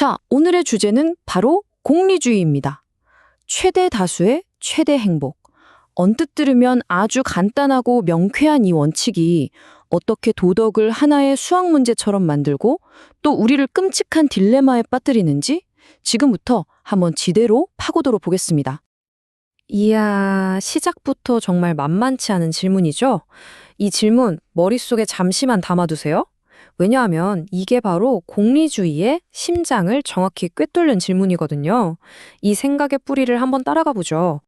자, 오늘의 주제는 바로 공리주의입니다. 최대 다수의 최대 행복. 언뜻 들으면 아주 간단하고 명쾌한 이 원칙이 어떻게 도덕을 하나의 수학 문제처럼 만들고 또 우리를 끔찍한 딜레마에 빠뜨리는지 지금부터 한번 지대로 파고들어 보겠습니다. 이야, 시작부터 정말 만만치 않은 질문이죠? 이 질문 머릿속에 잠시만 담아두세요. 왜냐하면 이게 바로 공리주의의 심장을 정확히 꿰뚫는 질문이거든요. 이 생각의 뿌리를 한번 따라가 보죠.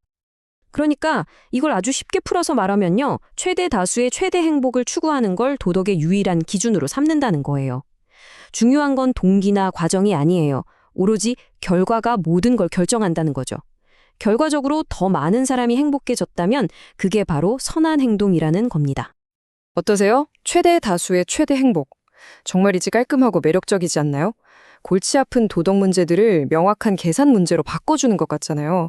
그러니까 이걸 아주 쉽게 풀어서 말하면요. 최대 다수의 최대 행복을 추구하는 걸 도덕의 유일한 기준으로 삼는다는 거예요. 중요한 건 동기나 과정이 아니에요. 오로지 결과가 모든 걸 결정한다는 거죠. 결과적으로 더 많은 사람이 행복해졌다면 그게 바로 선한 행동이라는 겁니다. 어떠세요? 최대 다수의 최대 행복. 정말이지 깔끔하고 매력적이지 않나요? 골치 아픈 도덕 문제들을 명확한 계산 문제로 바꿔주는 것 같잖아요.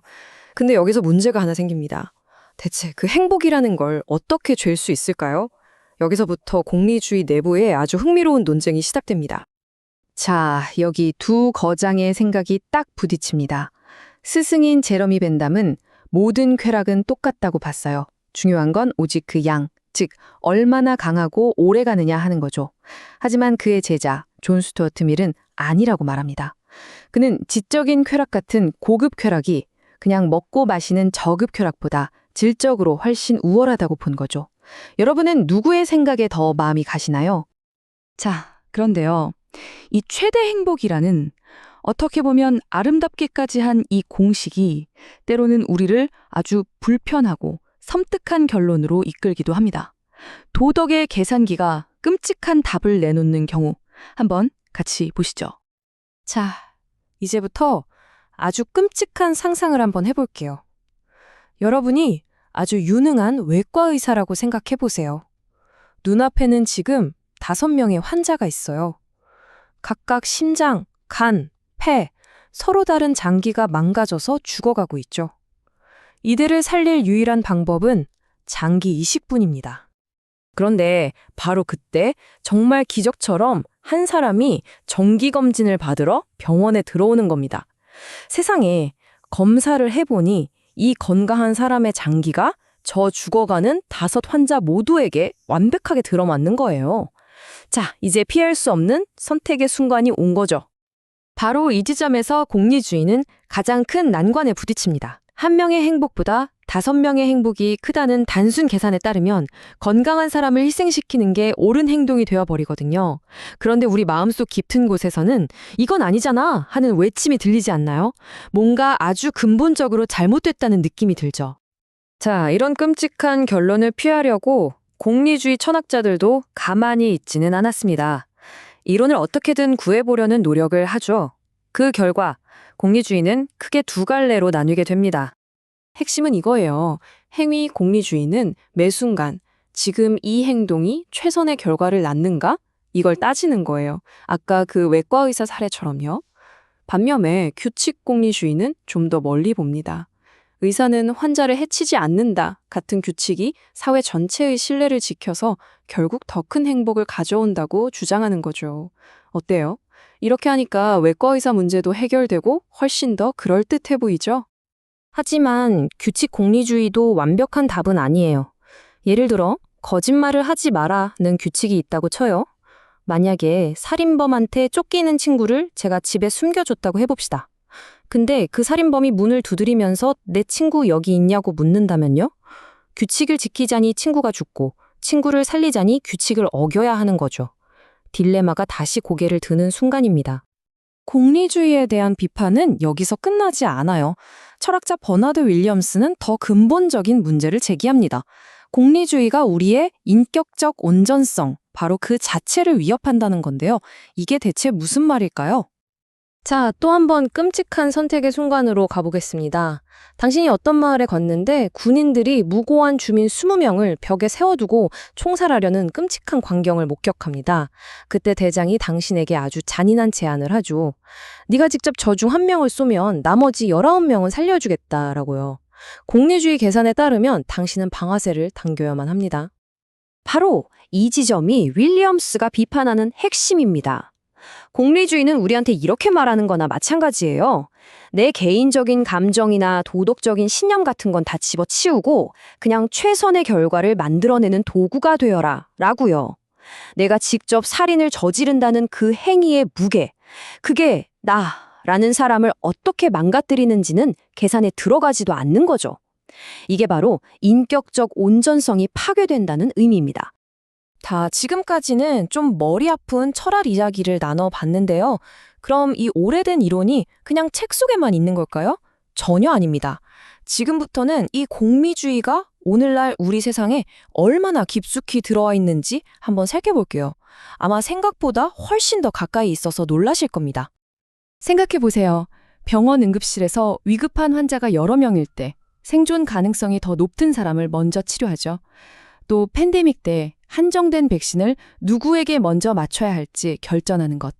근데 여기서 문제가 하나 생깁니다. 대체 그 행복이라는 걸 어떻게 잴 수 있을까요? 여기서부터 공리주의 내부에 아주 흥미로운 논쟁이 시작됩니다. 자, 여기 두 거장의 생각이 딱 부딪힙니다. 스승인 제러미 벤담은 모든 쾌락은 똑같다고 봤어요. 중요한 건 오직 그 양, 즉 얼마나 강하고 오래 가느냐 하는 거죠. 하지만 그의 제자 존 스튜어트 밀은 아니라고 말합니다. 그는 지적인 쾌락 같은 고급 쾌락이 그냥 먹고 마시는 저급 쾌락보다 질적으로 훨씬 우월하다고 본 거죠. 여러분은 누구의 생각에 더 마음이 가시나요? 자, 그런데요. 이 최대 행복이라는 어떻게 보면 아름답게까지 한 이 공식이 때로는 우리를 아주 불편하고 섬뜩한 결론으로 이끌기도 합니다. 도덕의 계산기가 끔찍한 답을 내놓는 경우 한번 같이 보시죠. 자, 이제부터 아주 끔찍한 상상을 한번 해볼게요. 여러분이 아주 유능한 외과 의사라고 생각해 보세요. 눈앞에는 지금 5명의 환자가 있어요. 각각 심장, 간, 폐, 서로 다른 장기가 망가져서 죽어가고 있죠. 이들을 살릴 유일한 방법은 장기 이식뿐입니다. 그런데 바로 그때 정말 기적처럼 한 사람이 정기검진을 받으러 병원에 들어오는 겁니다. 세상에 검사를 해보니 이 건강한 사람의 장기가 저 죽어가는 5 환자 모두에게 완벽하게 들어맞는 거예요. 자, 이제 피할 수 없는 선택의 순간이 온 거죠. 바로 이 지점에서 공리주의는 가장 큰 난관에 부딪힙니다. 한 명의 행복보다 5명의 행복이 크다는 단순 계산에 따르면 건강한 사람을 희생시키는 게 옳은 행동이 되어버리거든요. 그런데 우리 마음속 깊은 곳에서는 이건 아니잖아 하는 외침이 들리지 않나요? 뭔가 아주 근본적으로 잘못됐다는 느낌이 들죠. 자, 이런 끔찍한 결론을 피하려고 공리주의 철학자들도 가만히 있지는 않았습니다. 이론을 어떻게든 구해보려는 노력을 하죠. 그 결과 공리주의는 크게 2갈래로 나뉘게 됩니다. 핵심은 이거예요. 행위 공리주의는 매 순간 지금 이 행동이 최선의 결과를 낳는가? 이걸 따지는 거예요. 아까 그 외과 의사 사례처럼요. 반면에 규칙 공리주의는 좀 더 멀리 봅니다. 의사는 환자를 해치지 않는다 같은 규칙이 사회 전체의 신뢰를 지켜서 결국 더 큰 행복을 가져온다고 주장하는 거죠. 어때요? 이렇게 하니까 외과 의사 문제도 해결되고 훨씬 더 그럴듯해 보이죠? 하지만 규칙 공리주의도 완벽한 답은 아니에요. 예를 들어 거짓말을 하지 마라는 규칙이 있다고 쳐요. 만약에 살인범한테 쫓기는 친구를 제가 집에 숨겨줬다고 해봅시다. 근데 그 살인범이 문을 두드리면서 내 친구 여기 있냐고 묻는다면요? 규칙을 지키자니 친구가 죽고 친구를 살리자니 규칙을 어겨야 하는 거죠. 딜레마가 다시 고개를 드는 순간입니다. 공리주의에 대한 비판은 여기서 끝나지 않아요. 철학자 버나드 윌리엄스는 더 근본적인 문제를 제기합니다. 공리주의가 우리의 인격적 온전성, 바로 그 자체를 위협한다는 건데요. 이게 대체 무슨 말일까요? 자, 또 한 번 끔찍한 선택의 순간으로 가보겠습니다. 당신이 어떤 마을에 걷는데 군인들이 무고한 주민 20명을 벽에 세워두고 총살하려는 끔찍한 광경을 목격합니다. 그때 대장이 당신에게 아주 잔인한 제안을 하죠. 네가 직접 저 중 1명을 쏘면 나머지 19명은 살려주겠다라고요. 공리주의 계산에 따르면 당신은 방아쇠를 당겨야만 합니다. 바로 이 지점이 윌리엄스가 비판하는 핵심입니다. 공리주의는 우리한테 이렇게 말하는 거나 마찬가지예요. 내 개인적인 감정이나 도덕적인 신념 같은 건 다 집어치우고 그냥 최선의 결과를 만들어내는 도구가 되어라 라고요. 내가 직접 살인을 저지른다는 그 행위의 무게, 그게 나라는 사람을 어떻게 망가뜨리는지는 계산에 들어가지도 않는 거죠. 이게 바로 인격적 온전성이 파괴된다는 의미입니다. 지금까지는 좀 머리 아픈 철학 이야기를 나눠봤는데요. 그럼 이 오래된 이론이 그냥 책 속에만 있는 걸까요? 전혀 아닙니다. 지금부터는 이 공리주의가 오늘날 우리 세상에 얼마나 깊숙이 들어와 있는지 한번 살펴볼게요. 아마 생각보다 훨씬 더 가까이 있어서 놀라실 겁니다. 생각해보세요. 병원 응급실에서 위급한 환자가 여러 명일 때 생존 가능성이 더 높은 사람을 먼저 치료하죠. 또 팬데믹 때 한정된 백신을 누구에게 먼저 맞춰야 할지 결정하는 것.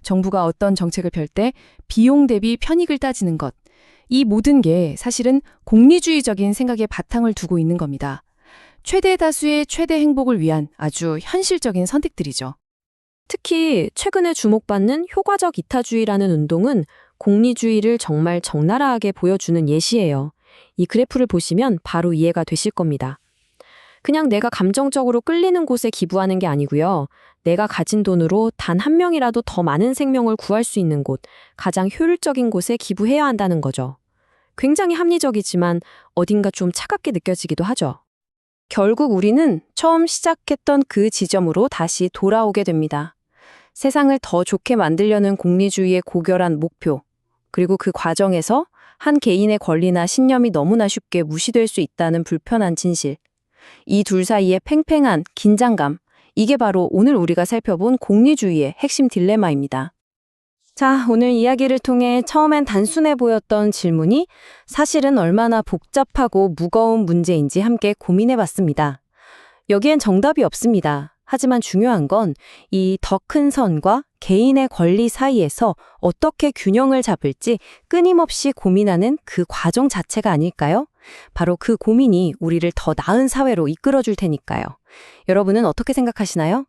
정부가 어떤 정책을 펼 때 비용 대비 편익을 따지는 것. 이 모든 게 사실은 공리주의적인 생각에 바탕을 두고 있는 겁니다. 최대 다수의 최대 행복을 위한 아주 현실적인 선택들이죠. 특히 최근에 주목받는 효과적 이타주의라는 운동은 공리주의를 정말 적나라하게 보여주는 예시예요. 이 그래프를 보시면 바로 이해가 되실 겁니다. 그냥 내가 감정적으로 끌리는 곳에 기부하는 게 아니고요. 내가 가진 돈으로 단 한 명이라도 더 많은 생명을 구할 수 있는 곳, 가장 효율적인 곳에 기부해야 한다는 거죠. 굉장히 합리적이지만 어딘가 좀 차갑게 느껴지기도 하죠. 결국 우리는 처음 시작했던 그 지점으로 다시 돌아오게 됩니다. 세상을 더 좋게 만들려는 공리주의의 고결한 목표, 그리고 그 과정에서 한 개인의 권리나 신념이 너무나 쉽게 무시될 수 있다는 불편한 진실. 이 둘 사이의 팽팽한 긴장감, 이게 바로 오늘 우리가 살펴본 공리주의의 핵심 딜레마입니다. 자, 오늘 이야기를 통해 처음엔 단순해 보였던 질문이 사실은 얼마나 복잡하고 무거운 문제인지 함께 고민해봤습니다. 여기엔 정답이 없습니다. 하지만 중요한 건 이 더 큰 선과 개인의 권리 사이에서 어떻게 균형을 잡을지 끊임없이 고민하는 그 과정 자체가 아닐까요? 바로 그 고민이 우리를 더 나은 사회로 이끌어줄 테니까요. 여러분은 어떻게 생각하시나요?